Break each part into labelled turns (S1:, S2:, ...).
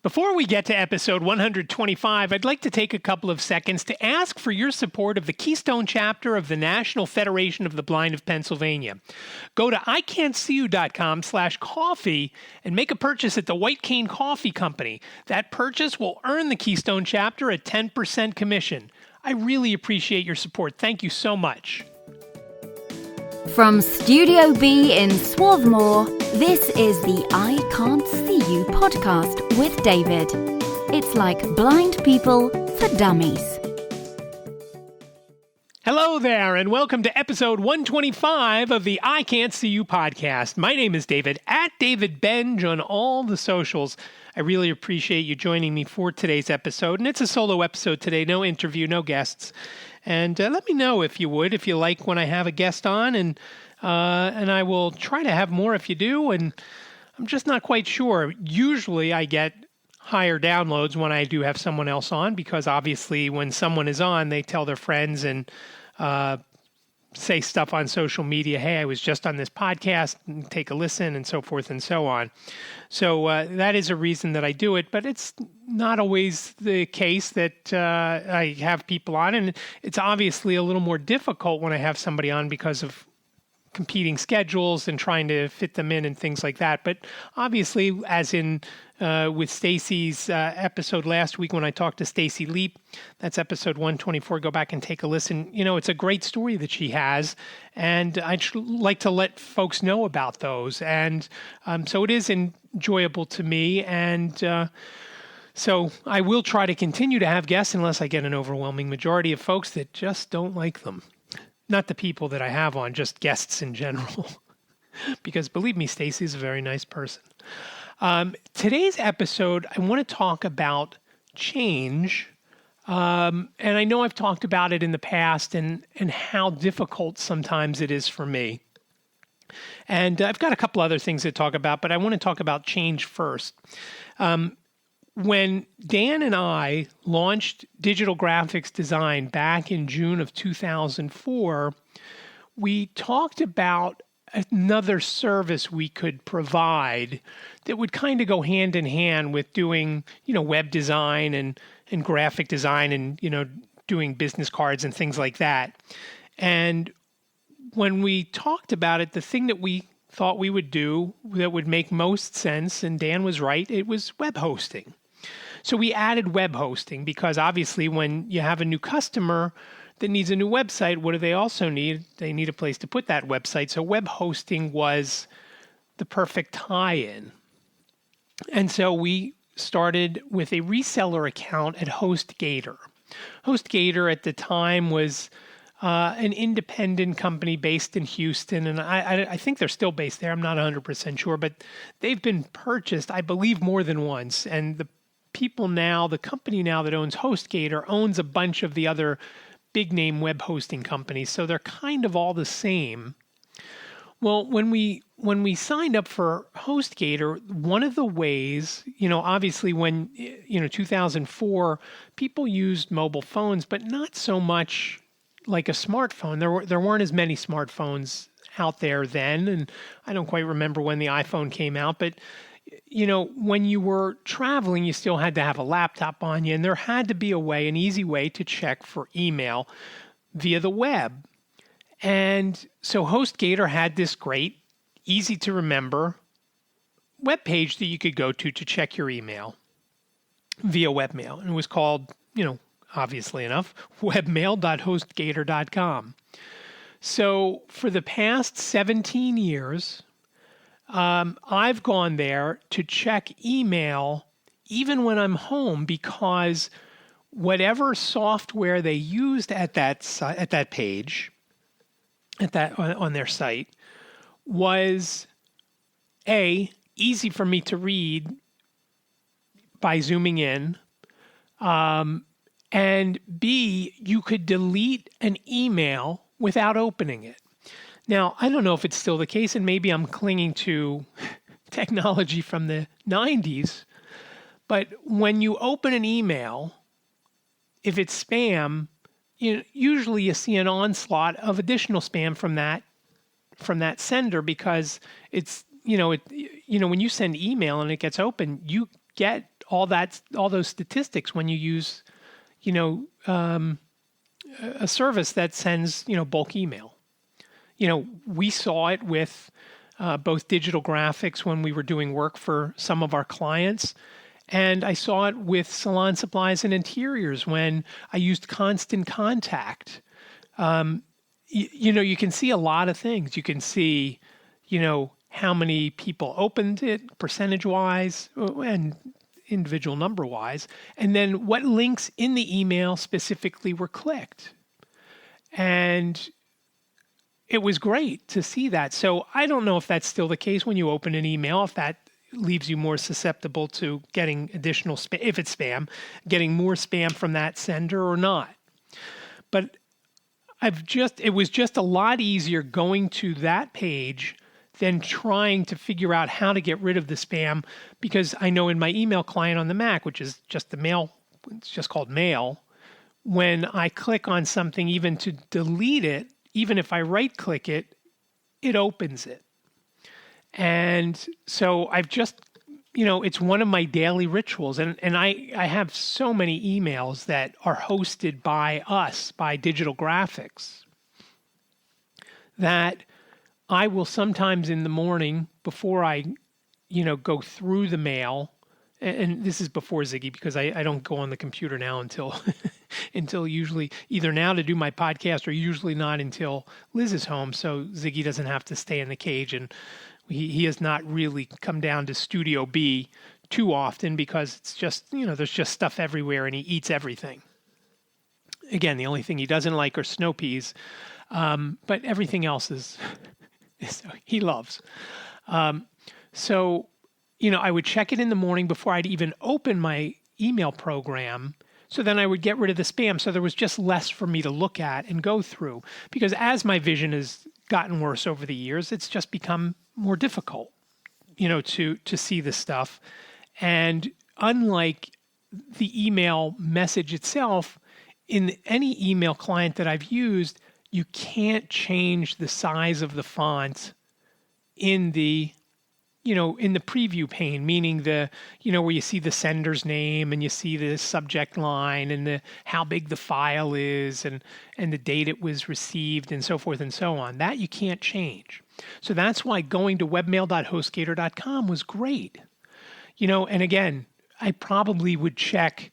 S1: Before we get to episode 125, I'd like to take a couple of seconds to ask for your support of the Keystone chapter of the National Federation of the Blind of Pennsylvania. Go to ican'tseeyou.com/coffee and make a purchase at the White Cane Coffee Company. That purchase will earn the Keystone chapter a 10% commission. I really appreciate your support. Thank you so much.
S2: From Studio B in Swarthmore, this is the I Can't See You podcast with David. It's like blind people for dummies.
S1: Hello there, and welcome to episode 125 of the I Can't See You podcast. My name is David, at David Benj on all the socials. I really appreciate you joining me for today's episode, and it's a solo episode today, no interview, no guests. And let me know if you like when I have a guest on, and I will try to have more if you do, and I'm just not quite sure. Usually I get higher downloads when I do have someone else on, because obviously when someone is on, they tell their friends and say stuff on social media. Hey, I was just on this podcast, and take a listen, and so forth and so on. So that is a reason that I do it, but it's not always the case that I have people on, and it's obviously a little more difficult when I have somebody on because of competing schedules and trying to fit them in and things like that. But obviously, as in with Stacy's episode last week when I talked to Stacy Leap, that's episode 124. Go back and take a listen. You know, it's a great story that she has, and I'd like to let folks know about those. And so it is enjoyable to me, and so I will try to continue to have guests unless I get an overwhelming majority of folks that just don't like them. Not the people that I have on, just guests in general. Because believe me, Stacy's a very nice person. Today's episode, I want to talk about change. And I know I've talked about it in the past and how difficult sometimes it is for me. And I've got a couple other things to talk about, but I want to talk about change first. When Dan and I launched Digital Graphics Design back in June of 2004, we talked about another service we could provide that would kind of go hand in hand with doing, web design and graphic design and, doing business cards and things like that. And when we talked about it, the thing that we thought we would do that would make most sense, and Dan was right, it was web hosting. So we added web hosting because obviously when you have a new customer that needs a new website, what do they also need? They need a place to put that website. So web hosting was the perfect tie-in. And so we started with a reseller account at HostGator. HostGator at the time was an independent company based in Houston, and I think they're still based there. I'm not 100% sure, but they've been purchased, I believe, more than once. And the company now that owns HostGator owns a bunch of the other big name web hosting companies. So they're kind of all the same. Well, when we signed up for HostGator, one of the ways, obviously when, 2004, people used mobile phones, but not so much like a smartphone. There weren't as many smartphones out there then. And I don't quite remember when the iPhone came out, but when you were traveling, you still had to have a laptop on you, and there had to be an easy way to check for email via the web. And so HostGator had this great, easy to remember web page that you could go to check your email via webmail. And it was called, obviously enough, webmail.hostgator.com. So for the past 17 years, I've gone there to check email even when I'm home, because whatever software they used at that page, on their site, was easy for me to read by zooming in, and B, you could delete an email without opening it. Now, I don't know if it's still the case, and maybe I'm clinging to technology from the 90s, but when you open an email, if it's spam, usually you see an onslaught of additional spam from that sender, because it's, when you send email and it gets open, you get all those statistics when you use, a service that sends, bulk email. We saw it with both digital graphics when we were doing work for some of our clients. And I saw it with salon supplies and interiors when I used Constant Contact. You can see a lot of things. You can see, how many people opened it percentage-wise and individual number-wise, and then what links in the email specifically were clicked. And it was great to see that. So I don't know if that's still the case when you open an email, if that leaves you more susceptible to getting additional spam, if it's spam, getting more spam from that sender or not. But it was just a lot easier going to that page than trying to figure out how to get rid of the spam, because I know in my email client on the Mac, which is just the mail, it's just called Mail, when I click on something even to delete it, even if I right click it, it opens it. And so I've just, it's one of my daily rituals. And I have so many emails that are hosted by us, by Digital Graphics, that I will sometimes in the morning before I, go through the mail, and this is before Ziggy because I don't go on the computer now until until usually either now to do my podcast or usually not until Liz is home. So Ziggy doesn't have to stay in the cage, and he has not really come down to Studio B too often because it's just, there's just stuff everywhere and he eats everything. Again, the only thing he doesn't like are snow peas, but everything else is he loves. So, I would check it in the morning before I'd even open my email program. So then I would get rid of the spam. So there was just less for me to look at and go through, because as my vision has gotten worse over the years, it's just become more difficult, to see this stuff. And unlike the email message itself, in any email client that I've used, you can't change the size of the font in the preview pane, meaning where you see the sender's name and you see the subject line and how big the file is and the date it was received and so forth and so on. That you can't change. So that's why going to webmail.hostgator.com was great. And again, I probably would check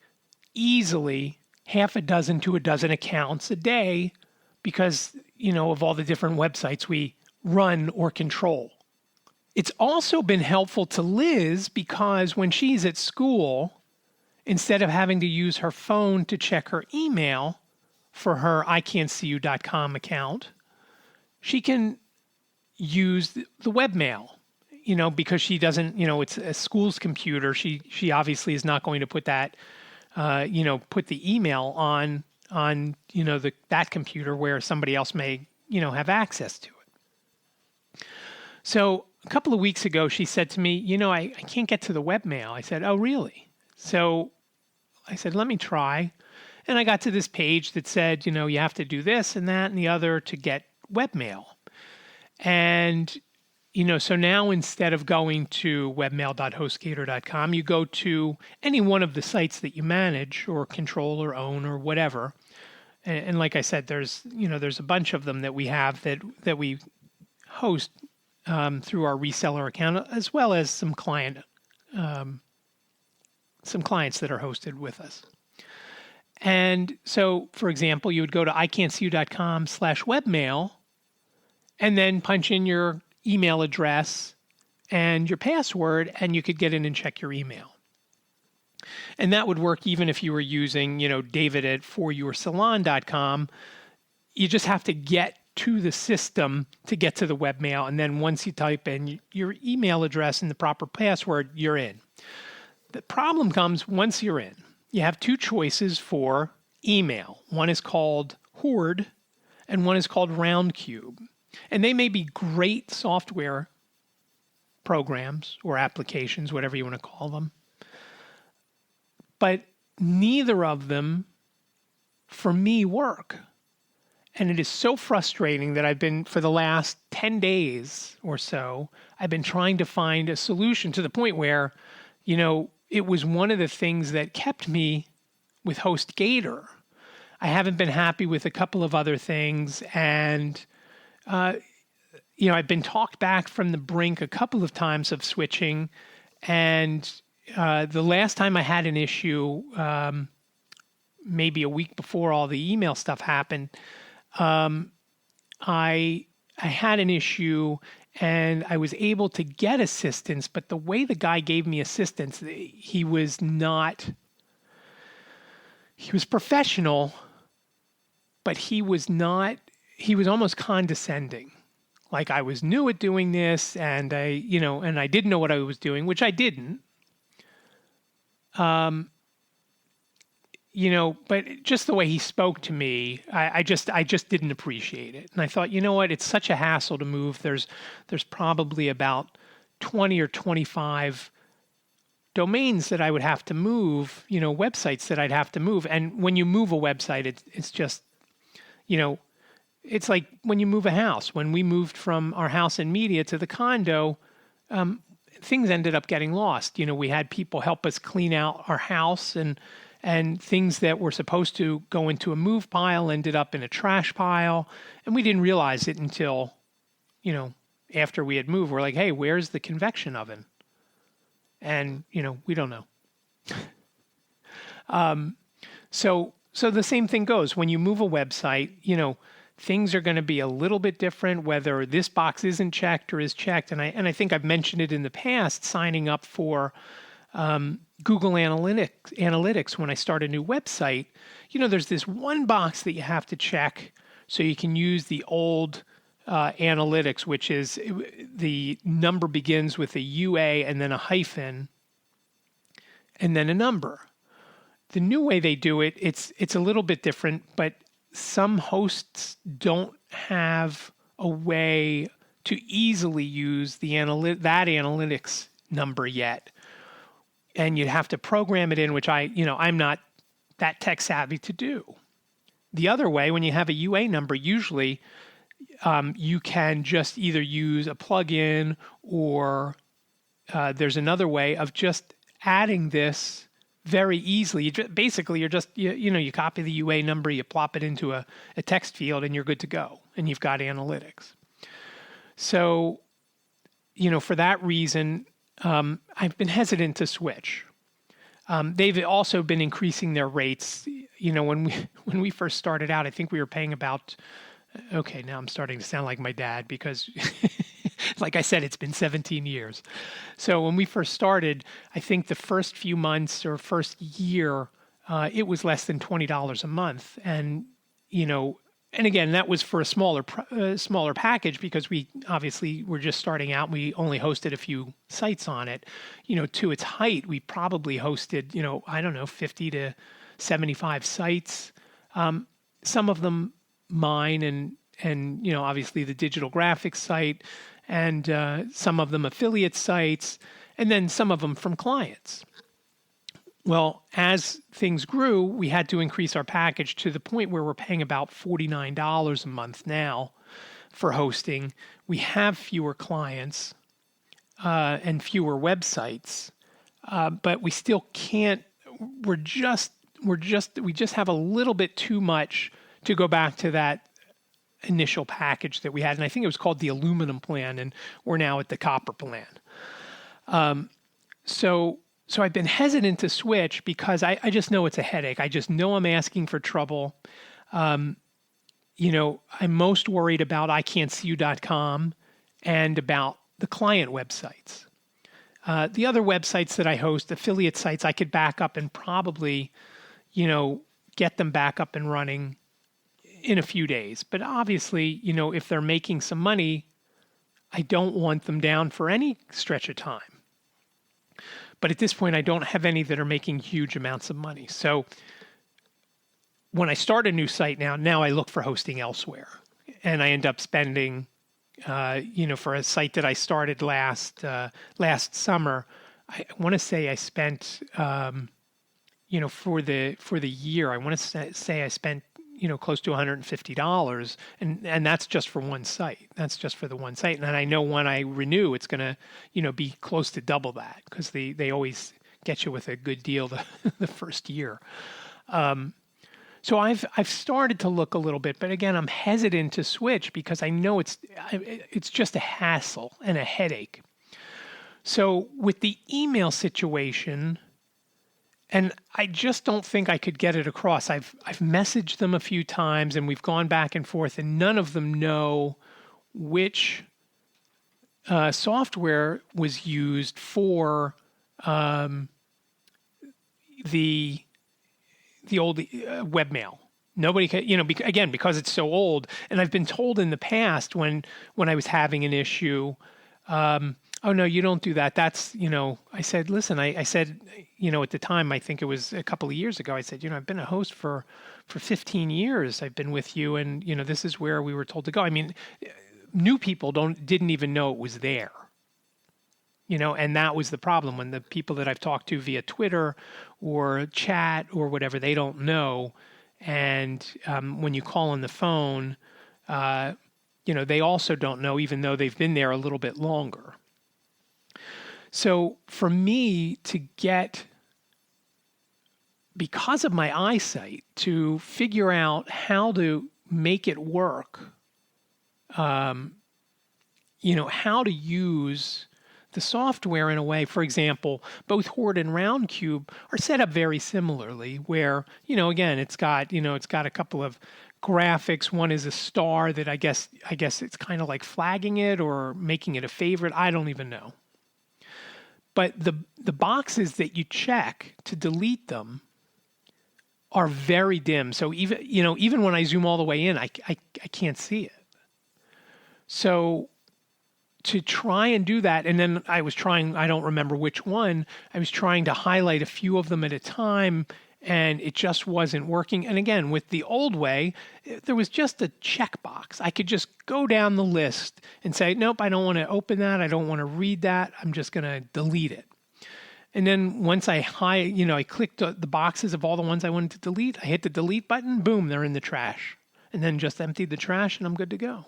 S1: easily half a dozen to a dozen accounts a day because, of all the different websites we run or control. It's also been helpful to Liz because when she's at school, instead of having to use her phone to check her email for her ican'tseeyou.com account, she can use the webmail, because she doesn't, it's a school's computer. She obviously is not going to put that, put the email on that computer where somebody else may, have access to it. So a couple of weeks ago, she said to me, I can't get to the webmail. I said, oh, really? So I said, let me try. And I got to this page that said, you have to do this and that and the other to get webmail. And, so now instead of going to webmail.hostgator.com, you go to any one of the sites that you manage or control or own or whatever. And like I said, there's a bunch of them that we have that we host through our reseller account, as well as some clients that are hosted with us. And so, for example, you would go to ican'tseeyou.com/webmail and then punch in your email address and your password, and you could get in and check your email. And that would work even if you were using, David at foryoursalon.com. You just have to get to the system to get to the webmail. And then once you type in your email address and the proper password, you're in. The problem comes once you're in. You have two choices for email. One is called Horde and one is called Roundcube. And they may be great software programs or applications, whatever you want to call them. But neither of them, for me, work. And it is so frustrating that I've been, for the last 10 days or so, I've been trying to find a solution to the point where, it was one of the things that kept me with HostGator. I haven't been happy with a couple of other things, and I've been talked back from the brink a couple of times of switching, and the last time I had an issue, maybe a week before all the email stuff happened, I had an issue and I was able to get assistance, but the way the guy gave me assistance, he was professional, but he was almost condescending. Like I was new at doing this and I didn't know what I was doing, which I didn't. But just the way he spoke to me, I just didn't appreciate it. And I thought, you know what, it's such a hassle to move. There's probably about 20 or 25 domains that I would have to move, websites that I'd have to move. And when you move a website, it's just, it's like when you move a house. When we moved from our house in Media to the condo, things ended up getting lost. We had people help us clean out our house, and things that were supposed to go into a move pile ended up in a trash pile. And we didn't realize it until, after we had moved. We're like, hey, where's the convection oven? And, we don't know. So the same thing goes. When you move a website, things are going to be a little bit different, whether this box isn't checked or is checked. And I think I've mentioned it in the past, signing up for Google Analytics when I start a new website. There's this one box that you have to check so you can use the old analytics, which is the number begins with a UA and then a hyphen and then a number. The new way they do it, it's a little bit different, but some hosts don't have a way to easily use that analytics number yet. And you'd have to program it in, which I'm not that tech savvy to do. The other way, when you have a UA number, usually you can just either use a plugin or there's another way of just adding this very easily. You copy the UA number, you plop it into a text field, and you're good to go. And you've got analytics. So, for that reason, I've been hesitant to switch. They've also been increasing their rates. When we first started out, I think we were paying about, okay, now I'm starting to sound like my dad because, like I said, it's been 17 years. So when we first started, I think the first few months or first year, it was less than $20 a month. And, and again, that was for a smaller package because we obviously were just starting out. We only hosted a few sites on it. To its height, we probably hosted, 50 to 75 sites. Some of them mine and obviously the digital graphics site, and some of them affiliate sites, and then some of them from clients. Well, as things grew, we had to increase our package to the point where we're paying about $49 a month now for hosting. We have fewer clients and fewer websites, but we still can't. We just have a little bit too much to go back to that initial package that we had, and I think it was called the aluminum plan, and we're now at the copper plan. So I've been hesitant to switch because I just know it's a headache. I just know I'm asking for trouble. I'm most worried about ican'tseeyou.com and about the client websites. The other websites that I host, affiliate sites, I could back up and probably, get them back up and running in a few days. But obviously, if they're making some money, I don't want them down for any stretch of time. But at this point, I don't have any that are making huge amounts of money. So when I start a new site now I look for hosting elsewhere. And I end up spending, for a site that I started last summer, I want to say I spent, for the year, I want to say I spent, close to $150. And that's just for one site. That's just for the one site. And I know when I renew, it's going to, be close to double that because they always get you with a good deal the first year. So I've started to look a little bit, but again, I'm hesitant to switch because I know it's just a hassle and a headache. So with the email situation, and I just don't think I could get it across. I've messaged them a few times and we've gone back and forth, and none of them know which software was used for the old webmail. Nobody can, again, because it's so old. And I've been told in the past when I was having an issue, oh no, you don't do that. That's, I said, listen, I said, at the time, I think it was a couple of years ago, I said, I've been a host for 15 years. I've been with you, and, this is where we were told to go. I mean, new people didn't even know it was there. And that was the problem when the people that I've talked to via Twitter or chat or whatever, they don't know. And when you call on the phone, they also don't know, even though they've been there a little bit longer. So for me to get, because of my eyesight, to figure out how to make it work, how to use the software in a way, for example, both Horde and Roundcube are set up very similarly where, again, it's got a couple of graphics. One is a star that I guess it's kind of like flagging it or making it a favorite. I don't even know. But the boxes that you check to delete them are very dim. So even when I zoom all the way in, I can't see it. So to try and do that, and then I was trying, I don't remember which one, I was trying to highlight a few of them at a time, and it just wasn't working. And again, with the old way, there was just a checkbox. I could just go down the list and say, nope, I don't want to open that. I don't want to read that. I'm just going to delete it. And then once I clicked the boxes of all the ones I wanted to delete, I hit the delete button, boom, they're in the trash. And then just emptied the trash and I'm good to go.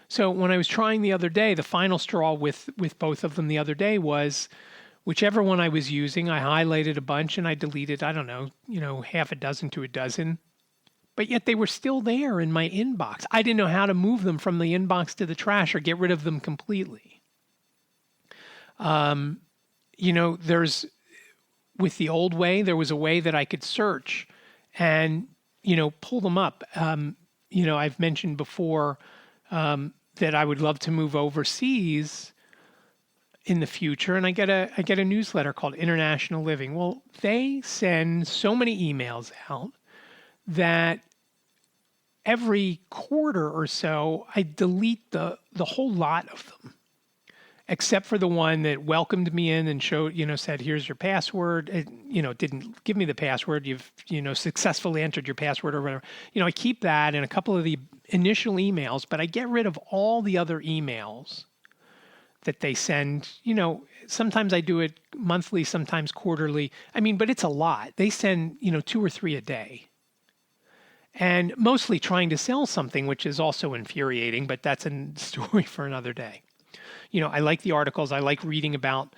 S1: So when I was trying the other day, the final straw with both of them the other day was whichever one I was using, I highlighted a bunch and I deleted, I don't know, half a dozen to a dozen. But yet they were still there in my inbox. I didn't know how to move them from the inbox to the trash or get rid of them completely. There's, with the old way, there was a way that I could search and, pull them up. I've mentioned before that I would love to move overseas in the future, and I get a newsletter called International Living. Well, they send so many emails out that every quarter or so I delete the whole lot of them, except for the one that welcomed me in and showed, said, here's your password. It, didn't give me the password. You've, successfully entered your password or whatever. I keep that and a couple of the initial emails, but I get rid of all the other emails that they send. Sometimes I do it monthly, sometimes quarterly. But it's a lot. They send, 2 or 3 a day. And mostly trying to sell something, which is also infuriating, but that's a story for another day. I like the articles. I like reading about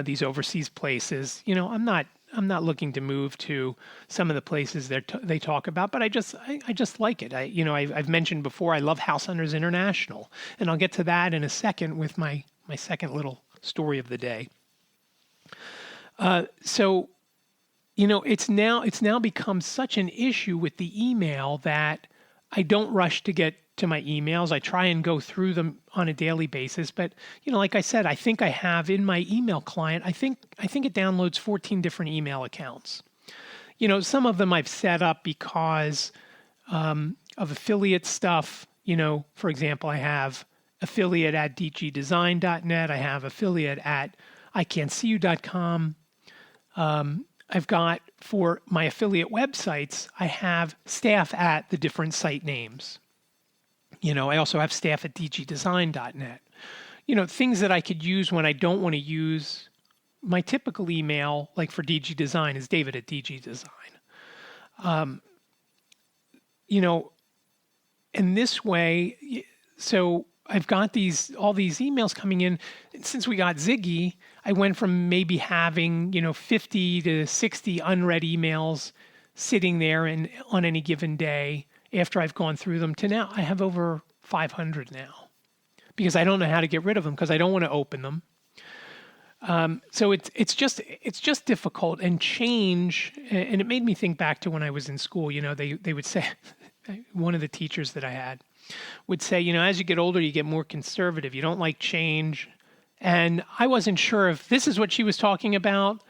S1: these overseas places. I'm not looking to move to some of the places they talk about, but I just like it. I've mentioned before, I love House Hunters International, and I'll get to that in a second with my second little story of the day. It's now become such an issue with the email that I don't rush to get to my emails. I try and go through them on a daily basis. But, like I said, I think I have in my email client, I think it downloads 14 different email accounts. Some of them I've set up because of affiliate stuff. For example, I have affiliate at dgdesign.net. I have affiliate at ican'tseeyou.com. I've got, for my affiliate websites, I have staff at the different site names. I also have staff at dgdesign.net. Things that I could use when I don't want to use my typical email, like for DG Design, is David at DG Design. In this way, so I've got all these emails coming in. Since we got Ziggy, I went from maybe having, 50 to 60 unread emails sitting there and on any given day after I've gone through them to now I have over 500 now because I don't know how to get rid of them because I don't want to open them. So it's just difficult, and change. And it made me think back to when I was in school. They would say, one of the teachers that I had would say, as you get older, you get more conservative. You don't like change. And I wasn't sure if this is what she was talking about,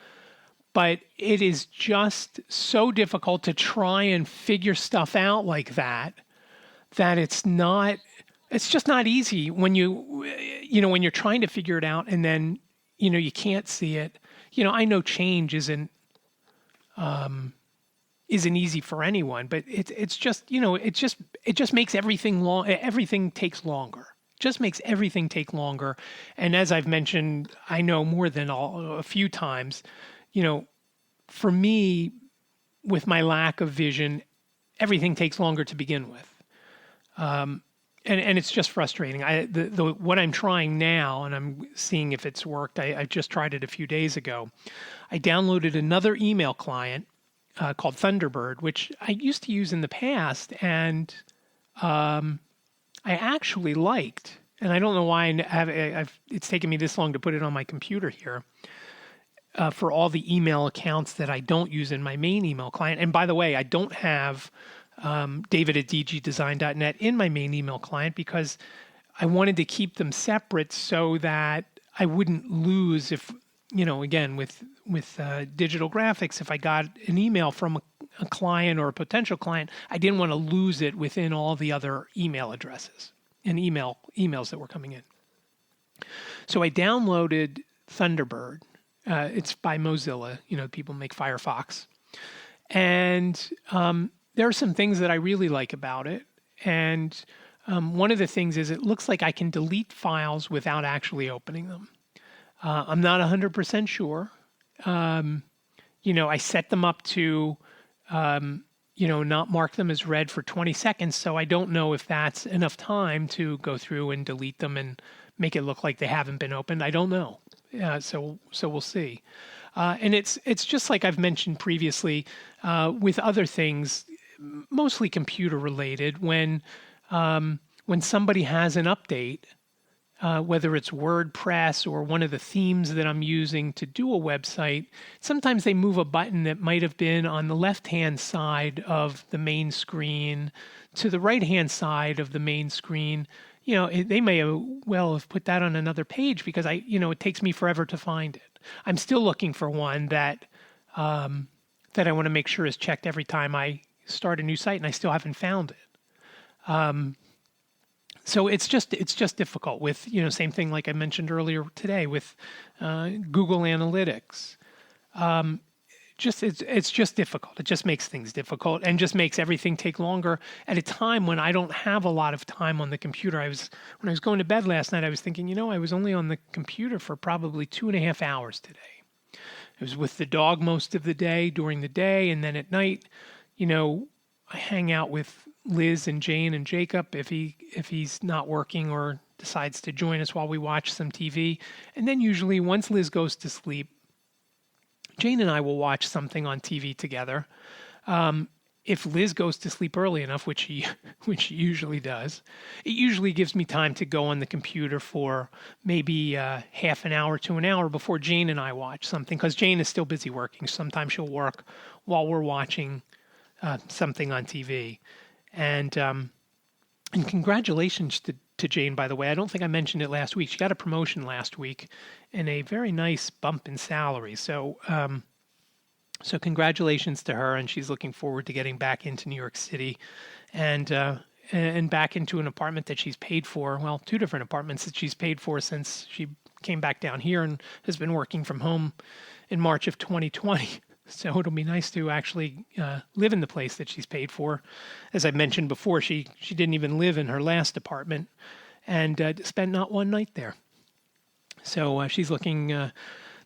S1: but it is just so difficult to try and figure stuff out like that it's just not easy when when you're trying to figure it out and then, you can't see it. I know change isn't easy for anyone, but it's just, it just makes everything takes longer. Just makes everything take longer. And as I've mentioned, I know more than a few times, for me, with my lack of vision, everything takes longer to begin with. And it's just frustrating. What I'm trying now, and I'm seeing if it's worked. I just tried it a few days ago. I downloaded another email client called Thunderbird, which I used to use in the past, and I actually liked. And I don't know why it's taken me this long to put it on my computer here. For all the email accounts that I don't use in my main email client. And by the way, I don't have David@dgdesign.net in my main email client because I wanted to keep them separate so that I wouldn't lose if, again, with digital graphics, if I got an email from a client or a potential client, I didn't want to lose it within all the other email addresses and emails that were coming in. So I downloaded Thunderbird. It's by Mozilla. People make Firefox. And there are some things that I really like about it. And one of the things is it looks like I can delete files without actually opening them. I'm not 100% sure. I set them up to, not mark them as read for 20 seconds. So I don't know if that's enough time to go through and delete them and make it look like they haven't been opened. I don't know. So we'll see. And it's just like I've mentioned previously with other things, mostly computer related. When somebody has an update, whether it's WordPress or one of the themes that I'm using to do a website, sometimes they move a button that might have been on the left-hand side of the main screen to the right-hand side of the main screen. They may have put that on another page because it takes me forever to find it. I'm still looking for one that I want to make sure is checked every time I start a new site, and I still haven't found it. So it's just difficult with, same thing like I mentioned earlier today with Google Analytics. It's just difficult. It just makes things difficult and just makes everything take longer at a time when I don't have a lot of time on the computer. When I was going to bed last night, I was thinking, I was only on the computer for probably 2.5 hours today. I was with the dog most of the day during the day, and then at night, I hang out with Liz and Jane and Jacob if he's not working or decides to join us while we watch some TV. And then usually once Liz goes to sleep, Jane and I will watch something on TV together. If Liz goes to sleep early enough, which she usually does, it usually gives me time to go on the computer for maybe half an hour to an hour before Jane and I watch something, because Jane is still busy working. Sometimes she'll work while we're watching something on TV. And congratulations to Jane, by the way. I don't think I mentioned it last week. She got a promotion last week and a very nice bump in salary. So congratulations to her, and she's looking forward to getting back into New York City and back into an apartment that she's paid for. Well, 2 different apartments that she's paid for since she came back down here and has been working from home in March of 2020. So it'll be nice to actually live in the place that she's paid for. As I mentioned before, she didn't even live in her last apartment and spent not one night there. So she's looking, the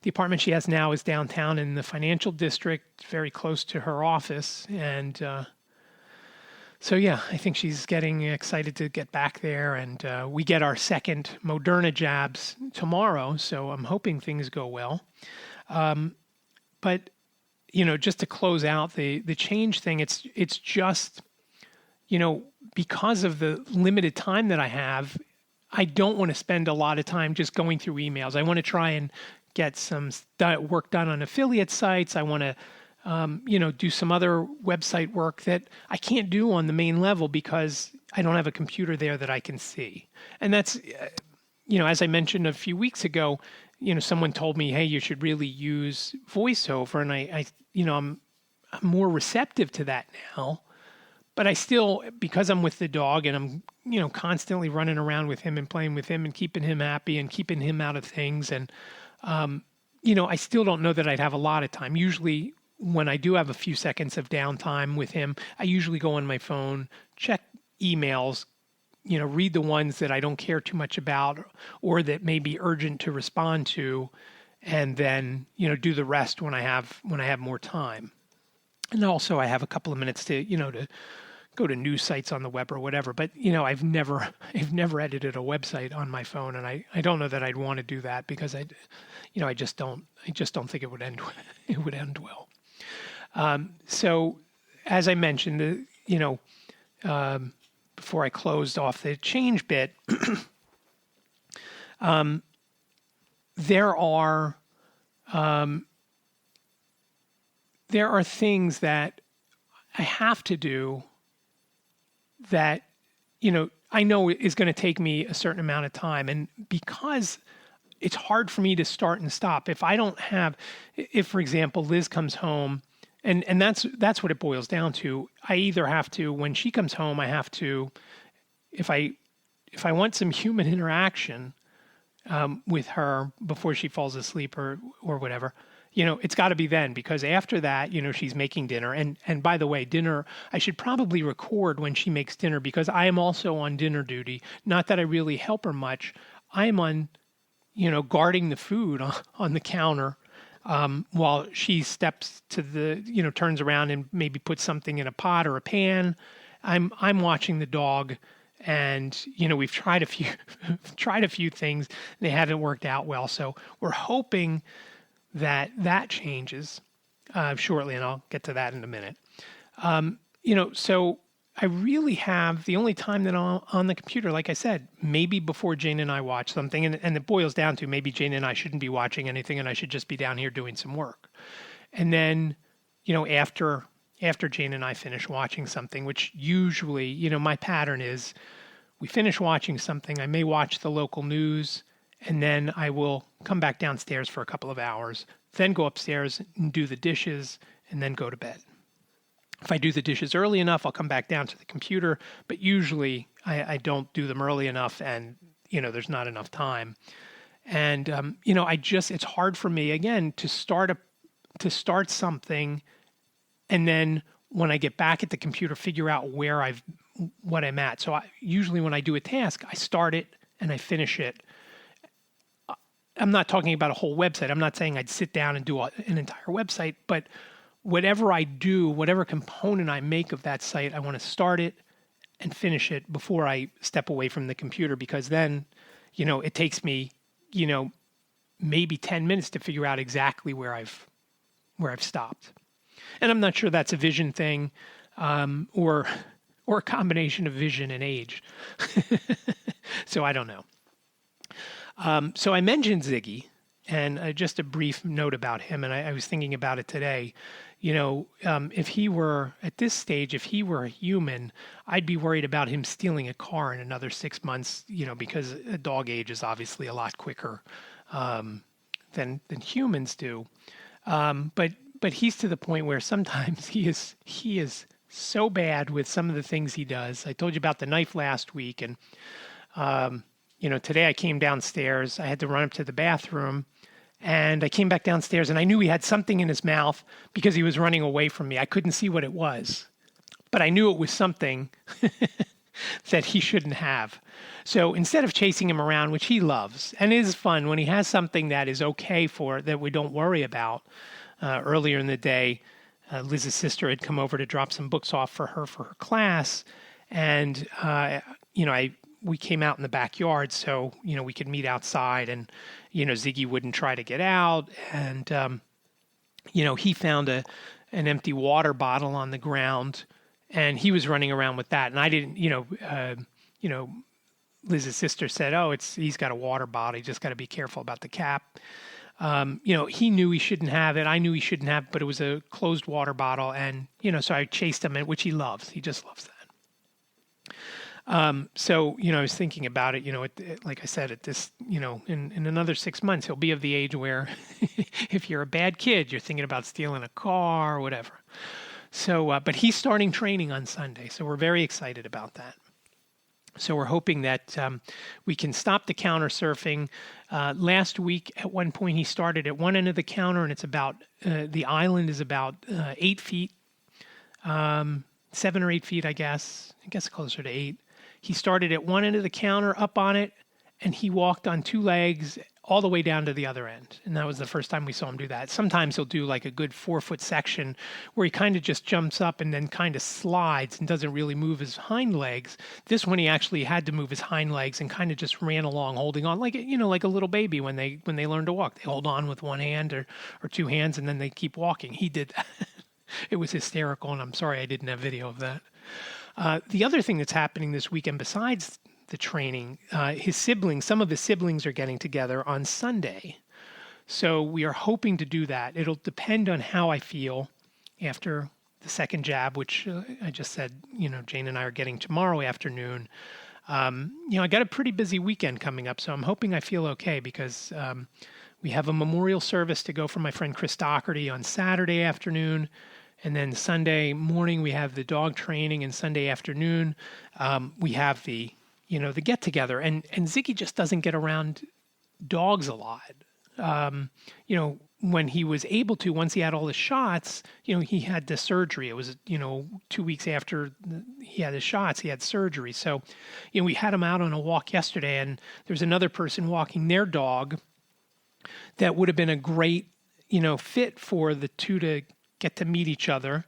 S1: apartment she has now is downtown in the financial district, very close to her office. And So yeah, I think she's getting excited to get back there, and we get our second Moderna jabs tomorrow. So I'm hoping things go well. But just to close out the change thing, it's just because of the limited time that I have, I don't want to spend a lot of time just going through emails. I want to try and get some work done on affiliate sites. I want to do some other website work that I can't do on the main level because I don't have a computer there that I can see. And that's, as I mentioned a few weeks ago, someone told me, hey, you should really use VoiceOver. And I'm more receptive to that now. But I still, because I'm with the dog and I'm, constantly running around with him and playing with him and keeping him happy and keeping him out of things. And, I still don't know that I'd have a lot of time. Usually, when I do have a few seconds of downtime with him, I usually go on my phone, check emails, read the ones that I don't care too much about or that may be urgent to respond to, and then, do the rest when I have more time. And also I have a couple of minutes to go to news sites on the web or whatever. But, I've never edited a website on my phone, and I don't know that I'd want to do that because I just don't think it would end well. So as I mentioned, before I closed off the change bit, there are things that I have to do that, I know is going to take me a certain amount of time. And because it's hard for me to start and stop, if, for example, Liz comes home, and that's what it boils down to. I either have to, when she comes home, I have to, if I want some human interaction with her before she falls asleep or whatever, it's got to be then, because after that, she's making dinner. And by the way, dinner, I should probably record when she makes dinner because I am also on dinner duty. Not that I really help her much. I am on, guarding the food on the counter while she steps to the, turns around and maybe puts something in a pot or a pan. I'm watching the dog. And, we've tried a few things. They haven't worked out well. So we're hoping that changes shortly, and I'll get to that in a minute. So I really have the only time that I'm on the computer, like I said, maybe before Jane and I watch something, and it boils down to maybe Jane and I shouldn't be watching anything, and I should just be down here doing some work. And then, after Jane and I finish watching something, which usually, my pattern is we finish watching something, I may watch the local news, and then I will come back downstairs for a couple of hours, then go upstairs and do the dishes, and then go to bed. If I do the dishes early enough, I'll come back down to the computer, but usually I don't do them early enough, and, there's not enough time. And, it's hard for me, again, to start something, and then when I get back at the computer, figure out what I'm at. So usually when I do a task, I start it and I finish it. I'm not talking about a whole website. I'm not saying I'd sit down and do an entire website, but whatever I do, whatever component I make of that site, I want to start it and finish it before I step away from the computer, because then, it takes me, maybe 10 minutes to figure out exactly where I've stopped. And I'm not sure that's a vision thing, or a combination of vision and age. So I don't know. So I mentioned Ziggy, and just a brief note about him, and I was thinking about it today. If he were, at this stage, if he were a human, I'd be worried about him stealing a car in another 6 months, because a dog ages obviously a lot quicker than humans do. But he's to the point where sometimes he is so bad with some of the things he does. I told you about the knife last week, and today I came downstairs. I had to run up to the bathroom, and I came back downstairs, and I knew he had something in his mouth because he was running away from me. I couldn't see what it was, but I knew it was something that he shouldn't have. So instead of chasing him around, which he loves, and it is fun when he has something that is okay that we don't worry about, earlier in the day, Liz's sister had come over to drop some books off for her class. And, we came out in the backyard so, we could meet outside, and, Ziggy wouldn't try to get out. And, he found an empty water bottle on the ground, and he was running around with that. And I didn't, Liz's sister said, "Oh, he's got a water bottle. You just got to be careful about the cap." He knew he shouldn't have it. I knew he shouldn't have, but it was a closed water bottle. And, so I chased him, which he loves. He just loves that. So, I was thinking about it, like I said, at this, in another 6 months, he'll be of the age where if you're a bad kid, you're thinking about stealing a car or whatever. So, but he's starting training on Sunday. So we're very excited about that. So we're hoping that we can stop the counter surfing. Last week, at one point, he started at one end of the counter, and it's about, the island is about 8 feet, 7 or 8 feet, I guess closer to 8. He started at one end of the counter, up on it, and he walked on 2 legs all the way down to the other end. And that was the first time we saw him do that. Sometimes he'll do like a good 4-foot section where he kind of just jumps up and then kind of slides and doesn't really move his hind legs. This one, he actually had to move his hind legs and kind of just ran along, holding on like a little baby when they learn to walk. They hold on with one hand or 2 hands, and then they keep walking. He did that. It was hysterical, and I'm sorry I didn't have video of that. The other thing that's happening this weekend besides the training, some of his siblings are getting together on Sunday. So we are hoping to do that. It'll depend on how I feel after the second jab, which I just said, Jane and I are getting tomorrow afternoon. I got a pretty busy weekend coming up, so I'm hoping I feel okay because we have a memorial service to go for my friend Chris Doherty on Saturday afternoon. And then Sunday morning, we have the dog training, and Sunday afternoon, we have the get together. And Ziggy just doesn't get around dogs a lot. When he was able to, once he had all the shots, he had the surgery. It was, 2 weeks after he had his shots, he had surgery. So, we had him out on a walk yesterday, and there's another person walking their dog that would have been a great, fit for the two to get to meet each other.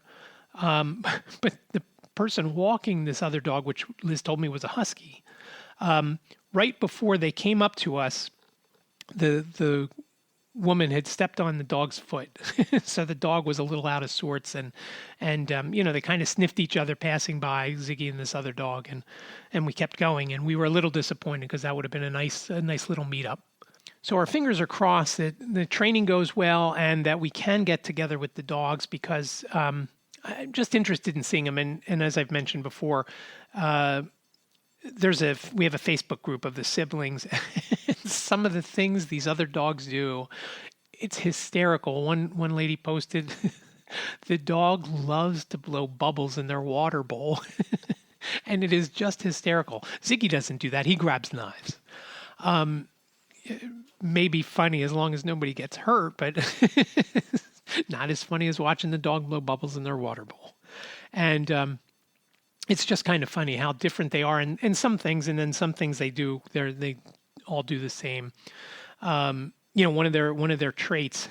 S1: But the person walking this other dog, which Liz told me was a husky, right before they came up to us, the woman had stepped on the dog's foot. So the dog was a little out of sorts, and they kind of sniffed each other passing by, Ziggy and this other dog, and we kept going, and we were a little disappointed because that would have been a nice little meetup. So our fingers are crossed that the training goes well and that we can get together with the dogs because I'm just interested in seeing them. And as I've mentioned before, we have a Facebook group of the siblings. Some of the things these other dogs do, it's hysterical. One lady posted, the dog loves to blow bubbles in their water bowl. And it is just hysterical. Ziggy doesn't do that. He grabs knives. Maybe funny as long as nobody gets hurt, but not as funny as watching the dog blow bubbles in their water bowl. And it's just kind of funny how different they are in some things, and then some things they do, they all do the same. One of their traits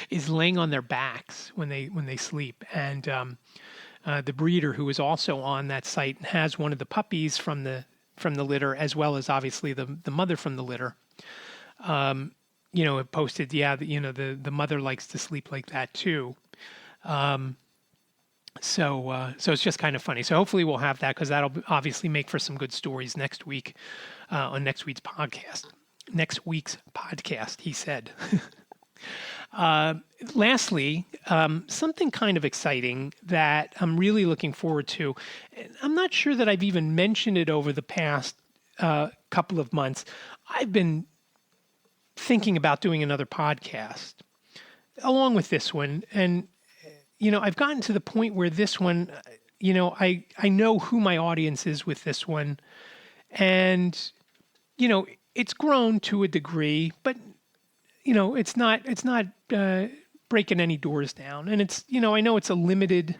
S1: is laying on their backs when they sleep. And the breeder, who is also on that site, has one of the puppies from the litter, as well as obviously the mother from the litter. It posted, the mother likes to sleep like that too. So it's just kind of funny. So hopefully we'll have that because that'll obviously make for some good stories next week, on next week's podcast. Next week's podcast, he said. Lastly, something kind of exciting that I'm really looking forward to. I'm not sure that I've even mentioned it over the past couple of months. I've been thinking about doing another podcast along with this one. And, I've gotten to the point where this one, I know who my audience is with this one. And, it's grown to a degree, but, it's not breaking any doors down. And it's, I know it's a limited,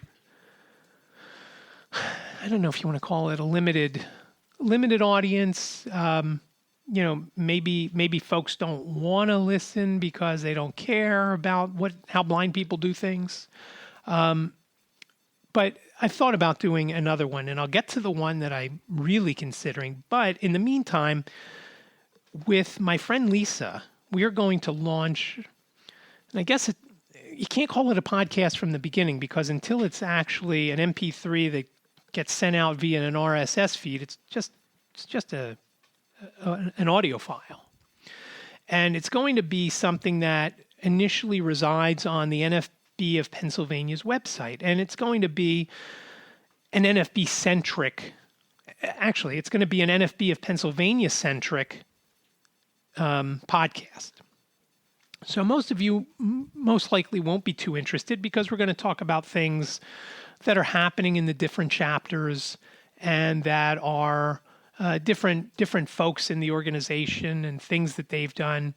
S1: I don't know if you want to call it a limited audience. Maybe folks don't want to listen because they don't care about how blind people do things. But I've thought about doing another one, and I'll get to the one that I'm really considering. But in the meantime, with my friend Lisa, we are going to launch, and I guess you can't call it a podcast from the beginning, because until it's actually an MP3 that gets sent out via an RSS feed, it's just an audio file. And it's going to be something that initially resides on the NFB of Pennsylvania's website. And it's going to be an NFB-centric, actually, it's going to be an NFB of Pennsylvania-centric podcast. So most of you most likely won't be too interested, because we're going to talk about things that are happening in the different chapters and that are different folks in the organization and things that they've done.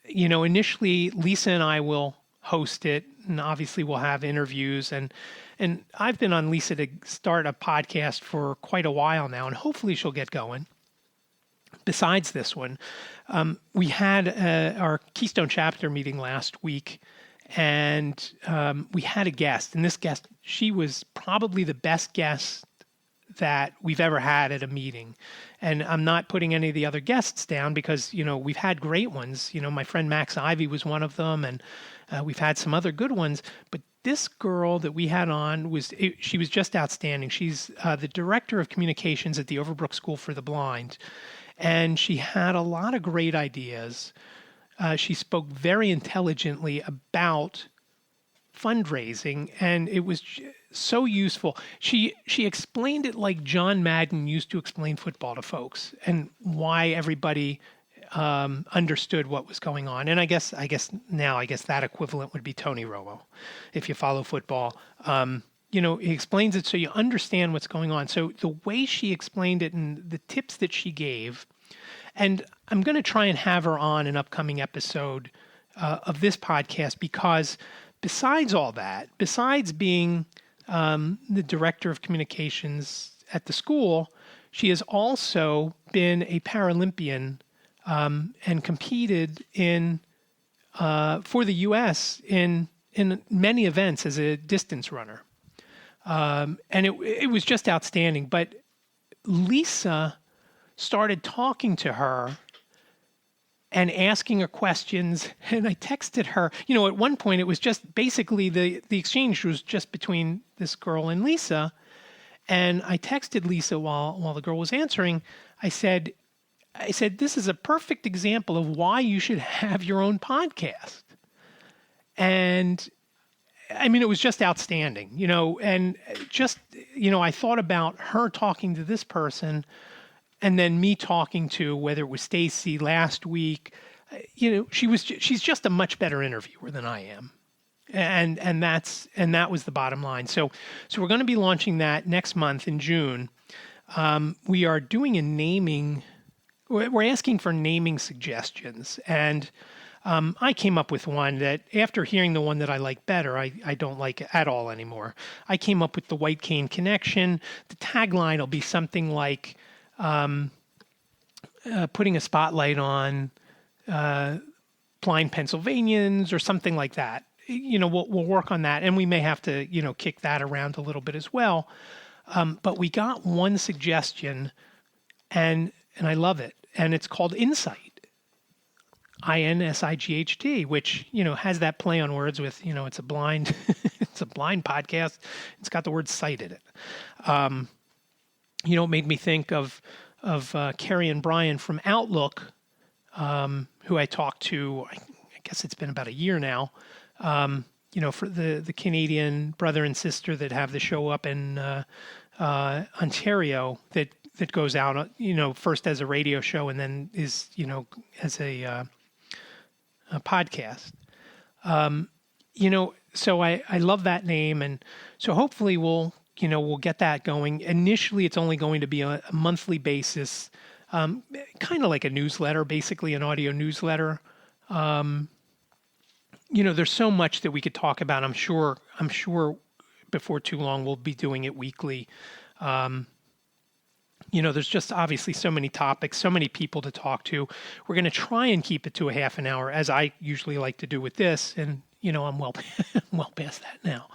S1: Initially, Lisa and I will host it, and obviously we'll have interviews. And I've been on Lisa to start a podcast for quite a while now, and hopefully she'll get going. Besides this one, we had our Keystone Chapter meeting last week, and we had a guest. And this guest, she was probably the best guest that we've ever had at a meeting. And I'm not putting any of the other guests down, because, we've had great ones. My friend Max Ivy was one of them, and we've had some other good ones. But this girl that we had on she was just outstanding. She's the director of communications at the Overbrook School for the Blind. And she had a lot of great ideas. She spoke very intelligently about fundraising, and it was so useful. She explained it like John Madden used to explain football to folks, and why everybody understood what was going on. And I guess that equivalent would be Tony Romo, if you follow football. He explains it so you understand what's going on. So the way she explained it and the tips that she gave, and I'm going to try and have her on an upcoming episode of this podcast, because besides all that, besides being the director of communications at the school, she has also been a Paralympian and competed for the U.S. in many events as a distance runner. And it was just outstanding. But Lisa started talking to her and asking her questions. And I texted her, at one point it was just basically the exchange was just between this girl and Lisa. And I texted Lisa while the girl was answering. I said, this is a perfect example of why you should have your own podcast. And it was just outstanding, and just, I thought about her talking to this person, and then me talking to, whether it was Stacy last week, she's just a much better interviewer than I am. And that was the bottom line. So we're going to be launching that next month in June. We are doing we're asking for naming suggestions, and I came up with one that, after hearing the one that I like better, I don't like it at all anymore. I came up with the White Cane Connection. The tagline will be something like putting a spotlight on blind Pennsylvanians, or something like that. We'll work on that, and we may have to, kick that around a little bit as well. But we got one suggestion, and I love it, and it's called Insight. INSIGHT, which, has that play on words with, it's a blind, it's a blind podcast. It's got the word sight in it. It made me think of Carrie and Brian from Outlook, who I talked to, I guess it's been about a year now, for the Canadian brother and sister that have the show up in Ontario that goes out, first as a radio show and then is, as a podcast. So I love that name. And so hopefully we'll get that going. Initially, it's only going to be a monthly basis, kind of like a newsletter, basically an audio newsletter. There's so much that we could talk about. I'm sure before too long we'll be doing it weekly. There's just obviously so many topics, so many people to talk to. We're going to try and keep it to a half an hour, as I usually like to do with this. And, I'm well, well past that now.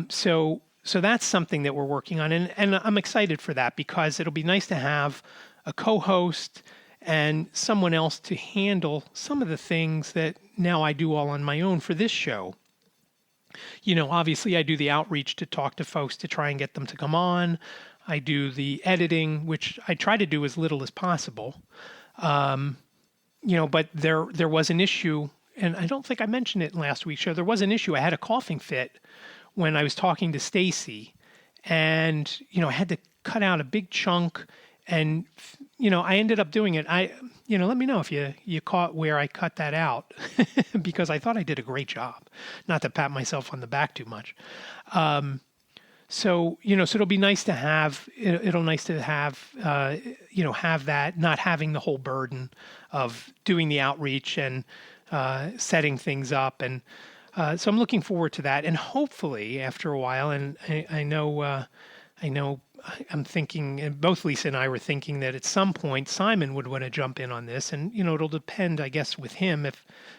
S1: So that's something that we're working on, and I'm excited for that because it'll be nice to have a co-host and someone else to handle some of the things that now I do all on my own for this show. Obviously I do the outreach to talk to folks to try and get them to come on. I do the editing, which I try to do as little as possible. But there was an issue, and I don't think I mentioned it in last week's show. There was an issue. I had a coughing fit when I was talking to Stacy, and I had to cut out a big chunk, and I ended up doing it. Let me know if you caught where I cut that out because I thought I did a great job. Not to pat myself on the back too much. So it'll be nice to have. It'll nice to have have that, not having the whole burden of doing the outreach and setting things up, and so I'm looking forward to that. And hopefully, after a while, and I know I'm thinking, and both Lisa and I were thinking that at some point Simon would want to jump in on this, and it'll depend, I guess, with him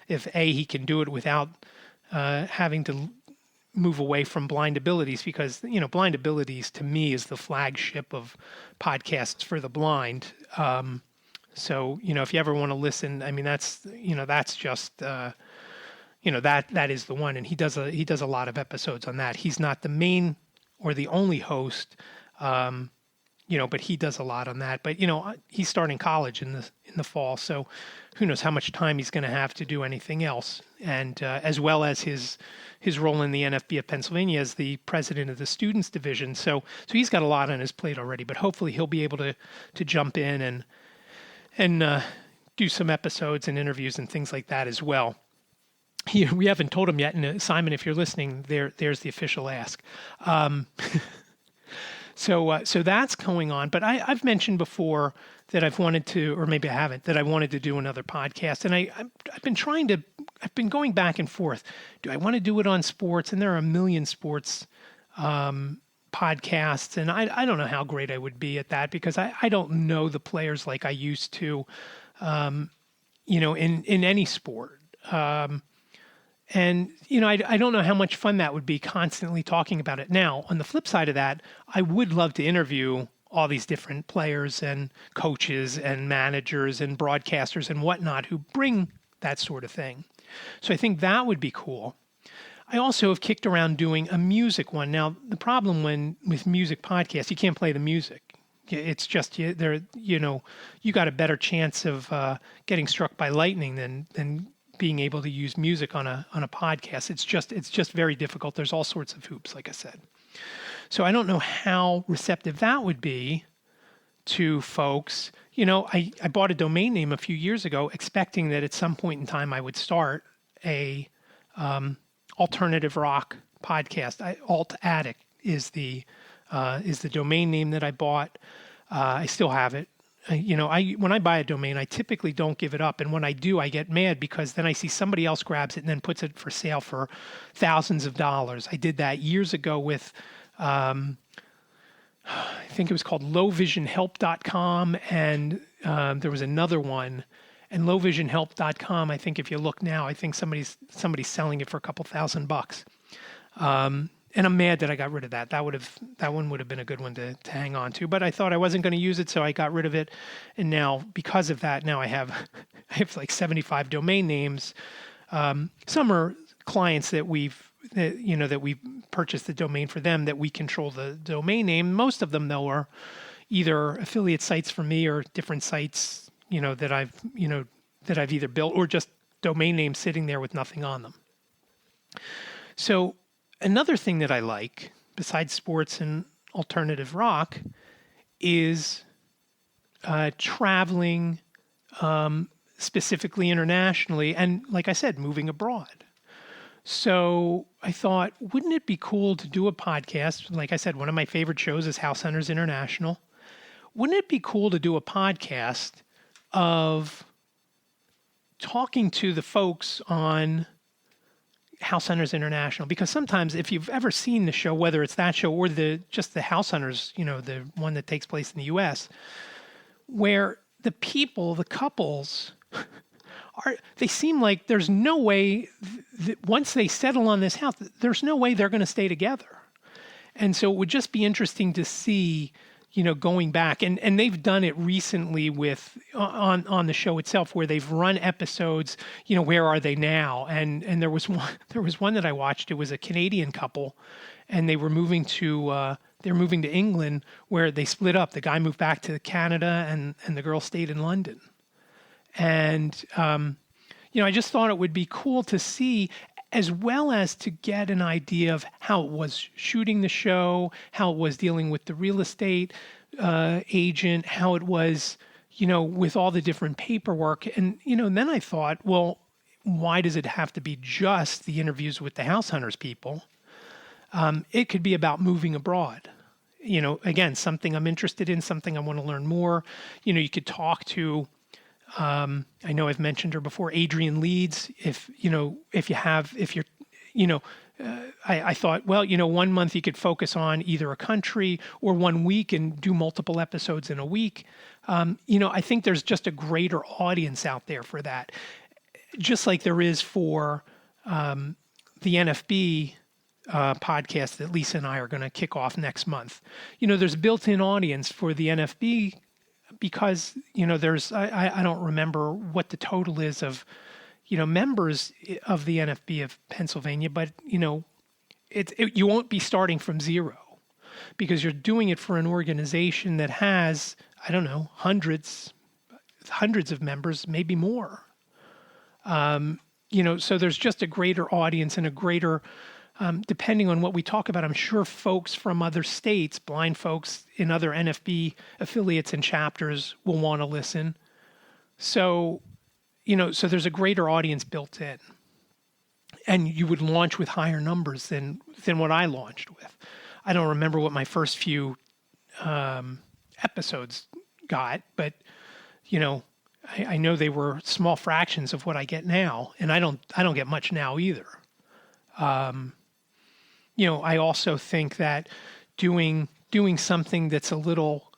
S1: if he can do it without having to move away from Blind Abilities, because Blind Abilities to me is the flagship of podcasts for the blind. So if you ever want to listen, I mean that's just that is the one, and he does a lot of episodes on that. He's not the main or the only host, but he does a lot on that. But he's starting college in the fall, so who knows how much time he's going to have to do anything else, and as well as his role in the NFB of Pennsylvania as the president of the students division. So he's got a lot on his plate already, but hopefully he'll be able to jump in and do some episodes and interviews and things like that as well. We haven't told him yet, and Simon, if you're listening, there's the official ask. So that's going on. But I've mentioned before that I've wanted to, or maybe I haven't, that I wanted to do another podcast. And I've been going back and forth. Do I want to do it on sports? And there are a million sports podcasts. And I don't know how great I would be at that because I don't know the players like I used to, in any sport. And, I don't know how much fun that would be constantly talking about it. Now, on the flip side of that, I would love to interview all these different players and coaches and managers and broadcasters and whatnot who bring that sort of thing. So I think that would be cool. I also have kicked around doing a music one. Now, the problem with music podcasts, you can't play the music. It's just you got a better chance of getting struck by lightning than being able to use music on a podcast. It's just very difficult. There's all sorts of hoops, like I said. So I don't know how receptive that would be to folks. I bought a domain name a few years ago, expecting that at some point in time I would start a alternative rock podcast. Alt Attic is the domain name that I bought. I still have it. When I buy a domain, I typically don't give it up. And when I do, I get mad because then I see somebody else grabs it and then puts it for sale for thousands of dollars. I did that years ago with, I think it was called lowvisionhelp.com. And there was another one. And lowvisionhelp.com, I think if you look now, I think somebody's selling it for a couple $1,000. And I'm mad that I got rid of that. That one would have been a good one to hang on to. But I thought I wasn't going to use it, so I got rid of it. And now, because of that, now I have like 75 domain names. Some are clients that we've purchased the domain for them, that we control the domain name. Most of them, though, are either affiliate sites for me or different sites, that I've either built or just domain names sitting there with nothing on them. So another thing that I like, besides sports and alternative rock, is traveling, specifically internationally, and like I said, moving abroad. So I thought, wouldn't it be cool to do a podcast? Like I said, one of my favorite shows is House Hunters International. Wouldn't it be cool to do a podcast of talking to the folks on House Hunters International? Because sometimes, if you've ever seen the show, whether it's that show or just the House Hunters, the one that takes place in the U.S., where the couples they seem like there's no way that once they settle on this house, there's no way they're going to stay together. And so it would just be interesting to see, going back, and they've done it recently with on the show itself, where they've run episodes, where are they now? And there was one that I watched. It was a Canadian couple, and they were moving to England, where they split up. The guy moved back to Canada, and the girl stayed in London. And I just thought it would be cool to see, as well as to get an idea of how it was shooting the show, how it was dealing with the real estate agent, how it was, with all the different paperwork. And, then I thought, well, why does it have to be just the interviews with the house hunters people? It could be about moving abroad. Again, something I'm interested in, something I want to learn more. You could talk to, I know I've mentioned her before, Adrian Leeds. I thought, well, 1 month you could focus on either a country, or 1 week and do multiple episodes in a week. I think there's just a greater audience out there for that. Just like there is for the NFB podcast that Lisa and I are going to kick off next month. There's a built-in audience for the NFB because, there's, I don't remember what the total is of, members of the NFB of Pennsylvania, but, you won't be starting from zero, because you're doing it for an organization that has, I don't know, hundreds of members, maybe more. So there's just a greater audience and a greater, depending on what we talk about, I'm sure folks from other states, blind folks in other NFB affiliates and chapters will want to listen. So, so there's a greater audience built in. And you would launch with higher numbers than what I launched with. I don't remember what my first few episodes got, but, I know they were small fractions of what I get now, and I don't get much now either. I also think that doing something that's a little,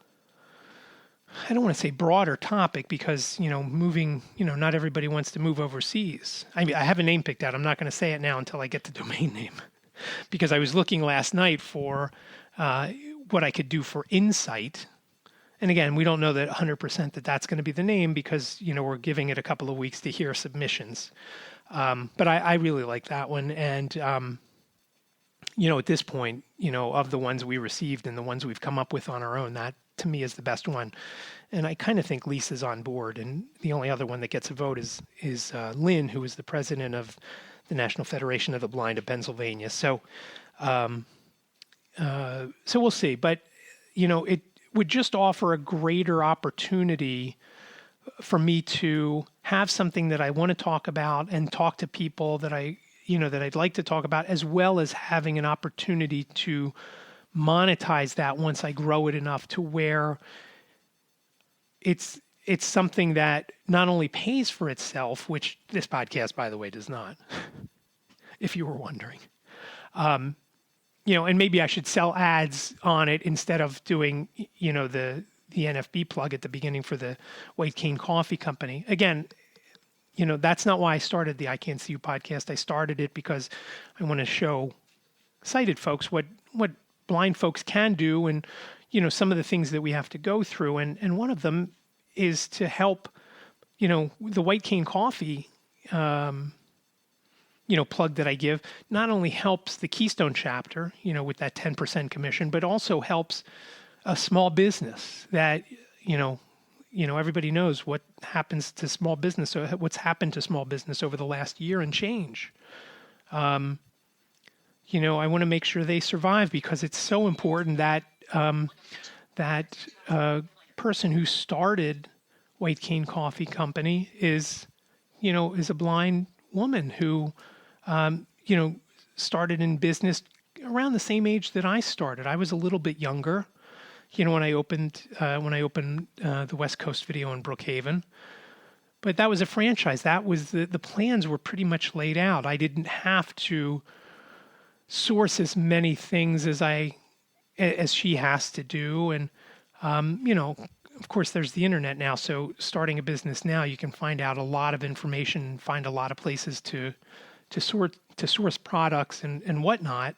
S1: I don't want to say broader topic, because, moving, not everybody wants to move overseas. I mean, I have a name picked out. I'm not going to say it now until I get the domain name, because I was looking last night for what I could do for Insight. And again, we don't know that 100% that that's going to be the name, because, we're giving it a couple of weeks to hear submissions. But I really like that one. And, at this point, of the ones we received and the ones we've come up with on our own, that to me is the best one. And I kind of think Lisa's on board. And the only other one that gets a vote is Lynn, who is the president of the National Federation of the Blind of Pennsylvania. So, so we'll see. But, it would just offer a greater opportunity for me to have something that I want to talk about and talk to people that that I'd like to talk about, as well as having an opportunity to monetize that once I grow it enough to where it's something that not only pays for itself, which this podcast, by the way, does not, if you were wondering. And maybe I should sell ads on it instead of doing, the NFB plug at the beginning for the White Cane Coffee Company. Again, that's not why I started the I Can't See You podcast. I started it because I want to show sighted folks what blind folks can do, and, some of the things that we have to go through. And one of them is to help, the White Cane Coffee, plug that I give, not only helps the Keystone chapter, with that 10% commission, but also helps a small business that, everybody knows what happens to small business, or what's happened to small business over the last year and change. I want to make sure they survive, because it's so important that that person who started White Cane Coffee Company is a blind woman who, started in business around the same age that I started. I was a little bit younger, when I opened the West Coast Video in Brookhaven. But that was a franchise. That was the plans were pretty much laid out. I didn't have to source as many things as she has to do. And, of course, there's the internet now. So starting a business now, you can find out a lot of information, find a lot of places to source products and whatnot.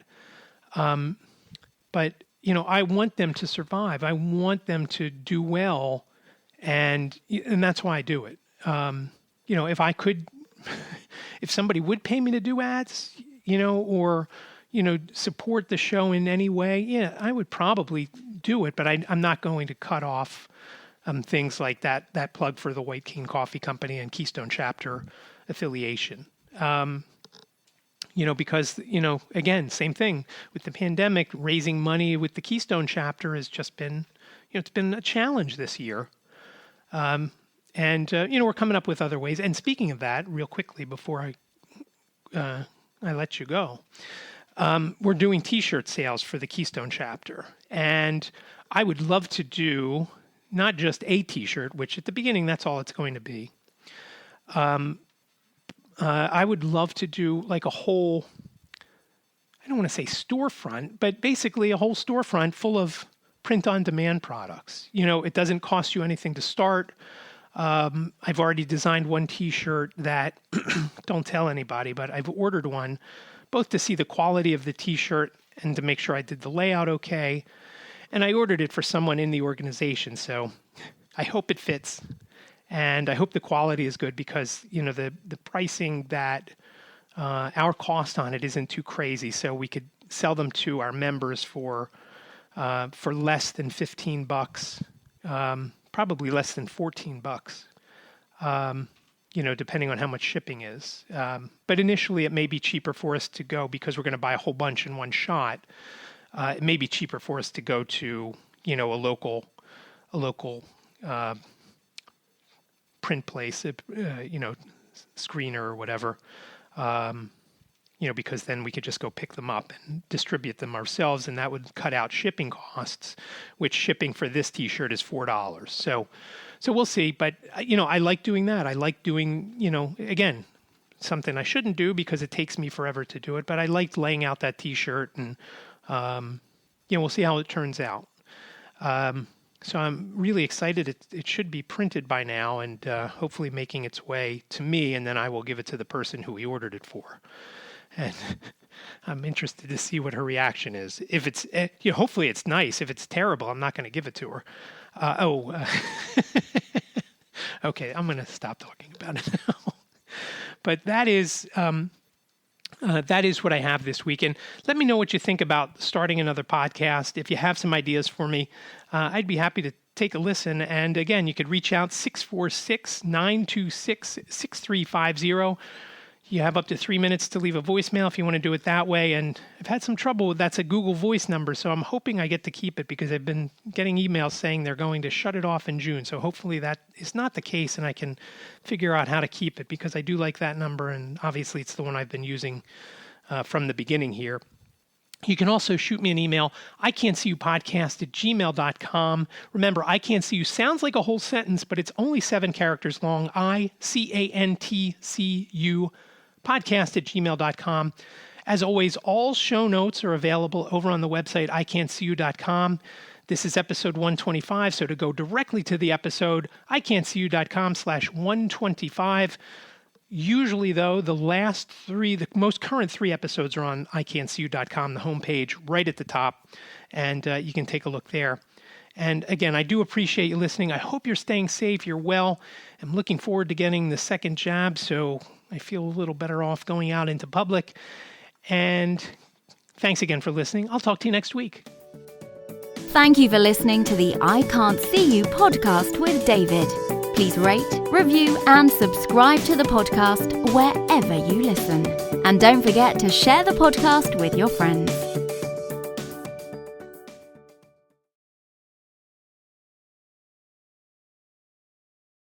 S1: But I want them to survive. I want them to do well, and that's why I do it. If I could, if somebody would pay me to do ads, or support the show in any way, yeah, I would probably do it. But I'm not going to cut off things like that plug for the White Cane Coffee Company and Keystone Chapter affiliation. Because, again, same thing with the pandemic, raising money with the Keystone Chapter has just been, it's been a challenge this year. And we're coming up with other ways. And speaking of that, real quickly before I let you go, we're doing T-shirt sales for the Keystone Chapter. And I would love to do not just a T-shirt, which at the beginning, that's all it's going to be. I would love to do like a whole, I don't want to say storefront, but basically a whole storefront full of print-on-demand products. It doesn't cost you anything to start. I've already designed one T-shirt that, don't tell anybody, but I've ordered one, both to see the quality of the T-shirt and to make sure I did the layout okay. And I ordered it for someone in the organization, so I hope it fits. And I hope the quality is good because, the pricing that our cost on it isn't too crazy. So we could sell them to our members for less than $15, probably less than $14, depending on how much shipping is. But initially it may be cheaper for us to go because we're going to buy a whole bunch in one shot. It may be cheaper for us to go to, a local print place, screener or whatever, because then we could just go pick them up and distribute them ourselves, and that would cut out shipping costs, which shipping for this T-shirt is $4. So we'll see. But, I like doing that. I like doing, again, something I shouldn't do because it takes me forever to do it, but I liked laying out that T-shirt and, we'll see how it turns out. So I'm really excited. It should be printed by now and hopefully making its way to me, and then I will give it to the person who we ordered it for. And I'm interested to see what her reaction is. If it's, hopefully it's nice. If it's terrible, I'm not going to give it to her. Okay, I'm going to stop talking about it now. But that is what I have this week. And let me know what you think about starting another podcast. If you have some ideas for me, I'd be happy to take a listen. And again, you could reach out 646-926-6350. You have up to 3 minutes to leave a voicemail if you want to do it that way. And I've had some trouble with that's a Google Voice number, so I'm hoping I get to keep it because I've been getting emails saying they're going to shut it off in June. So hopefully that is not the case and I can figure out how to keep it because I do like that number. And obviously it's the one I've been using from the beginning here. You can also shoot me an email, ican'tseeyou@gmail.com. Remember, I can't see you sounds like a whole sentence, but it's only 7 characters long. ican'tseeyou podcast@gmail.com. As always, all show notes are available over on the website, ican'tseeyou.com. This is episode 125, so to go directly to the episode, ican'tseeyou.com/125. Usually, though, the most current 3 episodes are on ican'tseeyou.com, the homepage right at the top, and you can take a look there. And again, I do appreciate you listening. I hope you're staying safe, you're well. I'm looking forward to getting the second jab, so I feel a little better off going out into public. And thanks again for listening. I'll talk to you next week.
S2: Thank you for listening to the I Can't See You podcast with David. Please rate, review, and subscribe to the podcast wherever you listen. And don't forget to share the podcast with your friends.